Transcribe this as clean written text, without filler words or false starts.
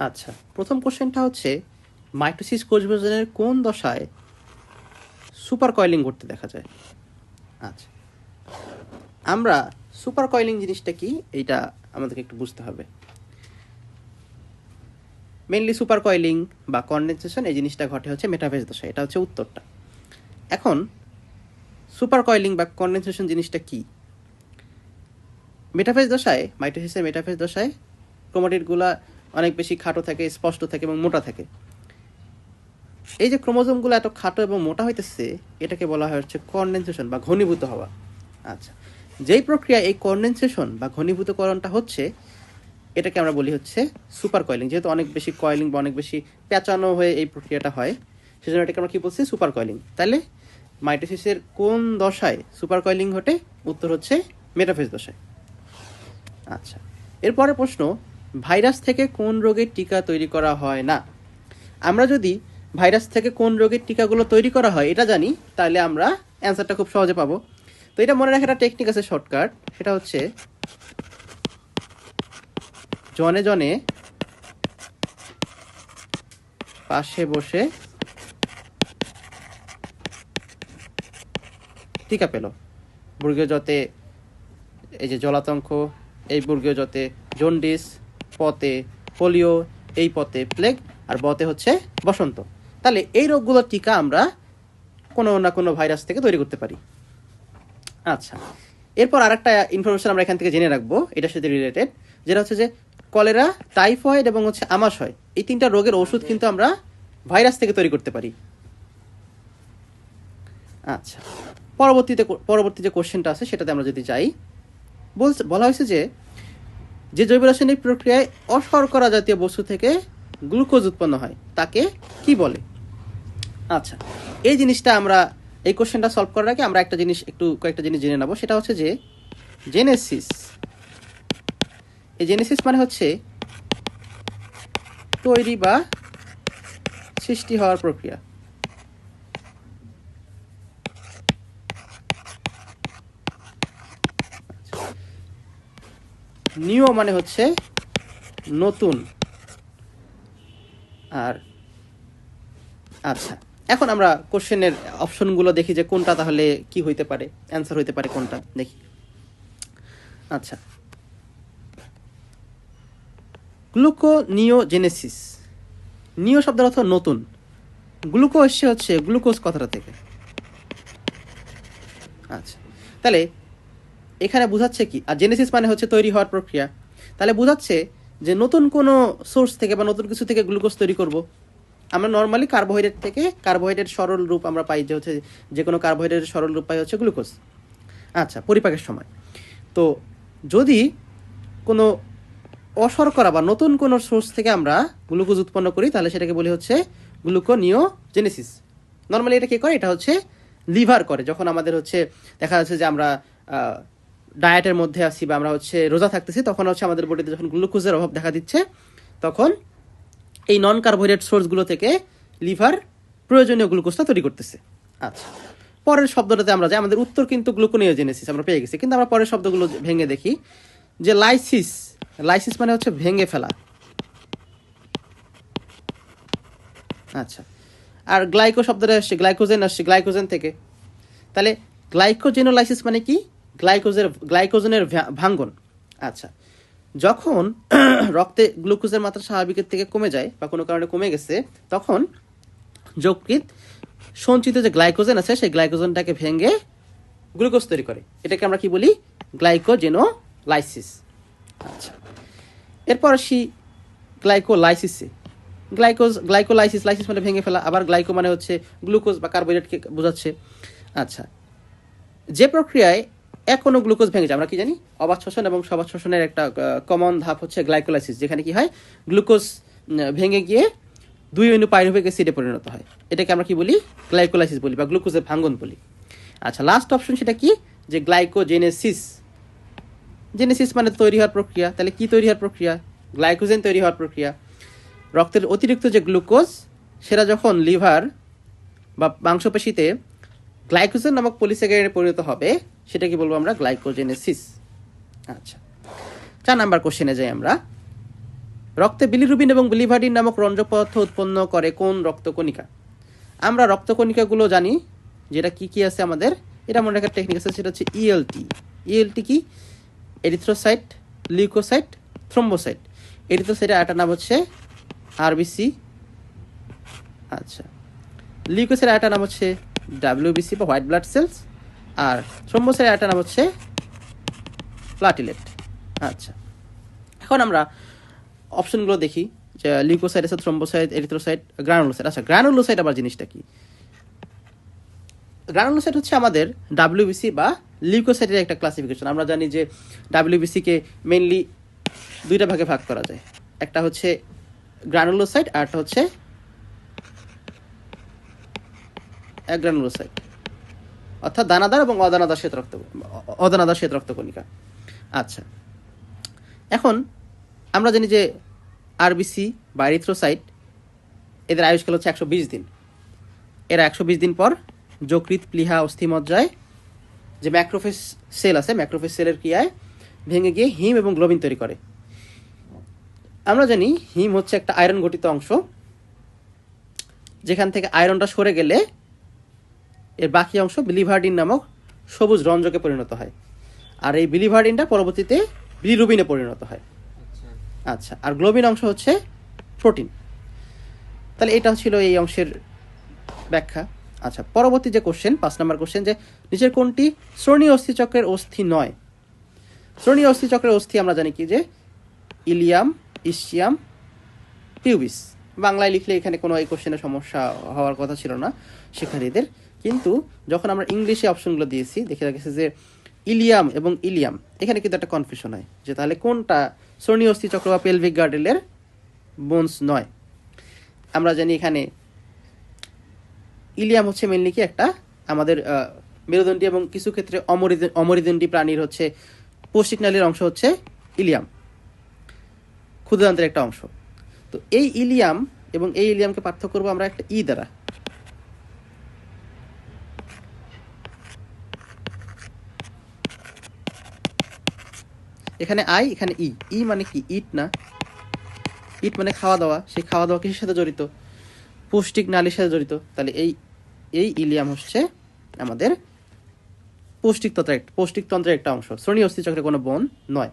আচ্ছা, প্রথম কোশ্চেনটা হচ্ছে মাইটোসিস কোষ বিভাজনের কোন দশায় সুপার কয়েলিং ঘটতে দেখা যায়? আচ্ছা, আমরা সুপার কয়েলিং জিনিসটা কি এইটা আমাদেরকে একটু বুঝতে হবে। মেনলি সুপার কয়েলিং বা কনডেনসেশন এই জিনিসটা ঘটে হচ্ছে মেটাফেজ দশায়, এটা হচ্ছে উত্তরটা। এখন সুপার কয়েলিং বা কনডেনসেশন জিনিসটা কি? মেটাফেজ দশায়, মাইটোসিসের মেটাফেজ দশায় ক্রোমাটিডগুলা অনেক বেশি খাটো থাকে, স্পষ্ট থাকে এবং মোটা থাকে। এই যে ক্রোমোজোমগুলো এত খাটো এবং মোটা হইতেছে, এটাকে বলা হয় হচ্ছে কনডেনসেশন বা ঘনীভূত হওয়া। আচ্ছা, যেই প্রক্রিয়া এই কনডেনসেশন বা ঘনীভূতকরণটা হচ্ছে, এটাকে আমরা বলি হচ্ছে সুপার কয়েলিং। যেহেতু অনেক বেশি কয়েলিং বা অনেক বেশি পেঁচানো হয়ে এই প্রক্রিয়াটা হয়, সেজন্য এটাকে আমরা কি বলছি? Super coiling. তাহলে মাইটোসিসের কোন দশায় সুপার কয়েলিং ঘটে? উত্তর হচ্ছে মেটাফেজ দশায়। আচ্ছা, এরপরে প্রশ্ন, ভাইরাস থেকে কোন রোগের টিকা তৈরি করা হয় না? আমরা যদি ভাইরাস থেকে কোন রোগের টিকাগুলো তৈরি করা হয় এটা জানি, তাহলে আমরা অ্যান্সারটা খুব সহজে পাবো। তো এটা মনে রাখার একটা টেকনিক আছে, শর্টকাট। সেটা হচ্ছে জনে জনে পাশে বসে টিকা পেল। বর্গীয় জতে এই যে জলাতঙ্ক, এই বর্গীয় জতে জন্ডিস, পতে পোলিও, এই পতে প্লেগ, আর বতে হচ্ছে বসন্ত। তাহলে এই রোগগুলোর টিকা আমরা কোনো না কোনো ভাইরাস থেকে তৈরি করতে পারি। আচ্ছা, এরপর আরেকটা ইনফরমেশন আমরা এখান থেকে জেনে রাখবো, এটার সাথে রিলেটেড, যেটা হচ্ছে যে কলেরা, টাইফয়েড এবং হচ্ছে আমাশয়, এই তিনটা রোগের ওষুধ কিন্তু আমরা ভাইরাস থেকে তৈরি করতে পারি। আচ্ছা, পরবর্তী যে কোশ্চেনটা আছে সেটাতে আমরা যদি যাই, বলা হয়েছে যে জৈব রাসায়নিক প্রক্রিয়ায় অশর্করা জাতীয় বস্তু থেকে গ্লুকোজ উৎপন্ন হয় তাকে কি বলে? আচ্ছা, এই জিনিসটা আমরা এই কোশ্চেনটা সলভ করার আগে আমরা কয়েকটা জিনিস জেনে নেবো। সেটা হচ্ছে যে জেনেসিস। এই জেনেসিস মানে হচ্ছে তৈরি বা সৃষ্টি হওয়ার প্রক্রিয়া। নিও মানে হচ্ছে নতুন। আর আচ্ছা, এখন আমরা কোশ্চেনের অপশনগুলো দেখি যে কোনটা তাহলে কি হইতে পারে, অ্যান্সার হইতে পারে কোনটা, দেখি। আচ্ছা, গ্লুকোনিওজেনেসিস। নিও শব্দের অর্থ নতুন, গ্লুকো এসছে হচ্ছে গ্লুকোজ কথাটা থেকে। আচ্ছা, তাহলে এখানে বোঝাচ্ছে কি? আর জেনেসিস মানে হচ্ছে তৈরি হওয়ার প্রক্রিয়া। তাহলে বোঝাচ্ছে যে নতুন কোনো সোর্স থেকে বা নতুন কিছু থেকে গ্লুকোজ তৈরি করব। আমরা নর্মালি কার্বোহাইড্রেট থেকে, কার্বোহাইড্রেট সরল রূপ আমরা পাই, যে হচ্ছে যে কোনো কার্বোহাইড্রেটের সরল রূপ পাই হচ্ছে গ্লুকোজ। আচ্ছা, পরিপাকের সময় তো যদি কোনো অশর্করা বা নতুন কোনো সোর্স থেকে আমরা গ্লুকোজ উৎপন্ন করি, তাহলে সেটাকে বলি হচ্ছে গ্লুকোনিওজেনেসিস। নর্মালি এটা কে করে? এটা হচ্ছে লিভার করে। যখন আমাদের হচ্ছে দেখা যাচ্ছে যে আমরা ডায়েটের মধ্যে আছি বা আমরা হচ্ছে রোজা থাকতেছি, তখন হচ্ছে আমাদের বডিতে যখন গ্লুকোজের অভাব দেখা দিচ্ছে, তখন এই নন কার্বোহাইড্রেট সোর্সগুলো থেকে লিভার প্রয়োজনীয় গ্লুকোজটা তৈরি করতেছে। আচ্ছা, পরের শব্দটাতে আমরা যাই। আমাদের উত্তর কিন্তু গ্লুকোনিওজেনেসিস আমরা পেয়ে গেছি, কিন্তু আমরা পরের শব্দগুলো ভেঙে দেখি। যে লাইসিস, লাইসিস মানে হচ্ছে ভেঙে ফেলা। আচ্ছা, আর গ্লাইকো শব্দটা আসছে, গ্লাইকোজেন আসছে গ্লাইকোজেন থেকে। তাহলে গ্লাইকোজেনোলাইসিস মানে কি? গ্লাইকোজেনের ভাঙ্গন। আচ্ছা, যখন রক্তে গ্লুকোজের মাত্রা স্বাভাবিকের থেকে কমে যায় বা কোনো কারণে কমে গেছে, তখন যকৃৎ সঞ্চিত যে গ্লাইকোজেন আছে সেই গ্লাইকোজেনটাকে ভেঙে গ্লুকোজ তৈরি করে। এটাকে আমরা কি বলি? গ্লাইকোজেনোলাইসিস। আচ্ছা, এরপর আসি গ্লাইকোলাইসিসে। গ্লাইকোলাইসিস, লাইসিস মানে ভেঙে ফেলা, আবার গ্লাইকো মানে হচ্ছে গ্লুকোজ বা কার্বোহাইড্রেটকে বোঝাচ্ছে। আচ্ছা, যে প্রক্রিয়ায় কোনো গ্লুকোজ ভেঙে যায়, আমরা কি জানি? অবাত শ্বসন এবং সবাত শ্বসনের একটা কমন ধাপ হচ্ছে গ্লাইকোলাইসিস, যেখানে কি হয়? গ্লুকোজ ভেঙে গিয়ে 2 অণু পাইরুভিক অ্যাসিডে পরিণত হয়। এটাকে আমরা কি বলি? গ্লাইকোলাইসিস বলি বা গ্লুকোজের ভাঙ্গন বলি। আচ্ছা, লাস্ট অপশন সেটা কি? যে গ্লাইকোজেনেসিস। জেনেসিস মানে তৈরি হওয়ার প্রক্রিয়া। তাহলে কি তৈরি হওয়ার প্রক্রিয়া? গ্লাইকোজেন তৈরি হওয়ার প্রক্রিয়া। রক্তের অতিরিক্ত যে গ্লুকোজ, সেটা যখন লিভার বা মাংসপেশিতে গ্লাইকোজেন নামক পলিস্যাকারাইডে পরিণত হবে, সেটাকে বলবো আমরা গ্লাইকোজেনেসিস। আচ্ছা, 4 নাম্বার কোশ্চেনে যাই আমরা। রক্তে বিলিরুবিন এবং বিলিভার্ডিন নামক রঞ্জক পদার্থ উৎপন্ন করে কোন রক্তকণিকা? আমরা রক্তকণিকাগুলো জানি, যেটা কি কি আছে আমাদের, এটা মনে রাখার টেকনিক আছে, সেটা হচ্ছে ইএলটি। ইএলটি কি? Erythrocyte, leucocyte, thrombocyte. এরিথ্রোসাইটের একটা নাম হচ্ছে আরবিসি, আচ্ছা। লিউকোসাইটের একটা নাম হচ্ছে ডাব্লিউবিসি বা হোয়াইট ব্লাড সেলস, আর থ্রম্বোসাইটের একটা নাম হচ্ছে প্লাটিলেট। আচ্ছা, এখন আমরা অপশনগুলো দেখি যে লিউকোসাইট আছে, থ্রম্বোসাইট, এরিথ্রোসাইট, গ্রানুলোসাইট। আচ্ছা, গ্রানুলোসাইট আবার জিনিসটা কি? গ্রানুলোসাইট হচ্ছে আমাদের ডাব্লিউবিসি বা লিউকোসাইটের একটা ক্লাসিফিকেশন। আমরা জানি যে ডাব্লিউবিসিকে মেইনলি দুইটা ভাগে ভাগ করা যায়, একটা হচ্ছে গ্রানুলোসাইট আর একটা হচ্ছে অ্যাগ্রানুলোসাইট, অর্থাৎ দানাদার এবং অদানাদার শ্বেত রক্তকণিকা। আচ্ছা, এখন আমরা জানি যে আরবিসি বা এরিথ্রোসাইট, এদের আয়ুষ্কাল হচ্ছে 120 দিন। এরা 120 দিন পর যকৃৎ, প্লীহা, অস্থিমজ্জায় যে ম্যাক্রোফেজ সেল আছে, ম্যাক্রোফেজ সেলের ক্রিয়ায় ভেঙে গিয়ে হিম এবং গ্লোবিন তৈরি করে। আমরা জানি হিম হচ্ছে একটা আয়রন গঠিত অংশ, যেখান থেকে আয়রনটা সরে গেলে এর বাকি অংশ বিলিভার্ডিন নামক সবুজ রঞ্জকে পরিণত হয়, আর এই বিলিভার্ডিনটা পরবর্তীতে বিলিরুবিনে পরিণত হয়। আচ্ছা, আর গ্লোবিন অংশ হচ্ছে প্রোটিন। তাহলে এটা ছিল এই অংশের ব্যাখ্যা। আচ্ছা, পরবর্তী যে কোশ্চেন, 5 নম্বর কোশ্চেন, যে নিচের কোনটি শ্রোণীয় অস্থিচক্রের অস্থি নয়? শ্রোণীয় অস্থিচক্রের অস্থি আমরা জানি কি, যে ইলিয়াম, ইসচিয়াম, পিউবিস। বাংলায় লিখলে এখানে কোনো এই কোশ্চেনের সমস্যা হওয়ার কথা ছিল না শিক্ষার্থীদের, কিন্তু যখন আমরা ইংলিশে অপশনগুলো দিয়েছি দেখে গেছে যে ইলিয়াম এবং ইলিয়াম, এখানে কিন্তু একটা কনফিউশন হয় যে তাহলে কোনটা শ্রোণীয় অস্থিচক্র বা পেলভিক গার্ডেলের বোনস নয়। আমরা জানি এখানে ইলিয়াম হচ্ছে মেনলি কি একটা আমাদের মেরুদণ্ডী এবং কিছু ক্ষেত্রে অমরিদণ্ডী প্রাণীর হচ্ছে পৌষ্টিক নালীর অংশ হচ্ছে ইলিয়াম, ক্ষুদ্রান্তের একটা অংশ। তো এই ইলিয়াম এবং এই ইলিয়ামকে পার্থক্য করবো আমরা একটা ই দ্বারা। এখানে আই, এখানে ই। ই মানে কি? ইট না? ইট মানে খাওয়া দাওয়া। সেই খাওয়া দাওয়া কিসের সাথে জড়িত? পৌষ্টিক নালীর সাথে জড়িত। তাহলে এই ইলিয়াম হচ্ছে আমাদের পৌষ্টিকতন্ত্রের একটা অংশ, শ্রোণী অস্থিচক্রের কোনো বোন নয়।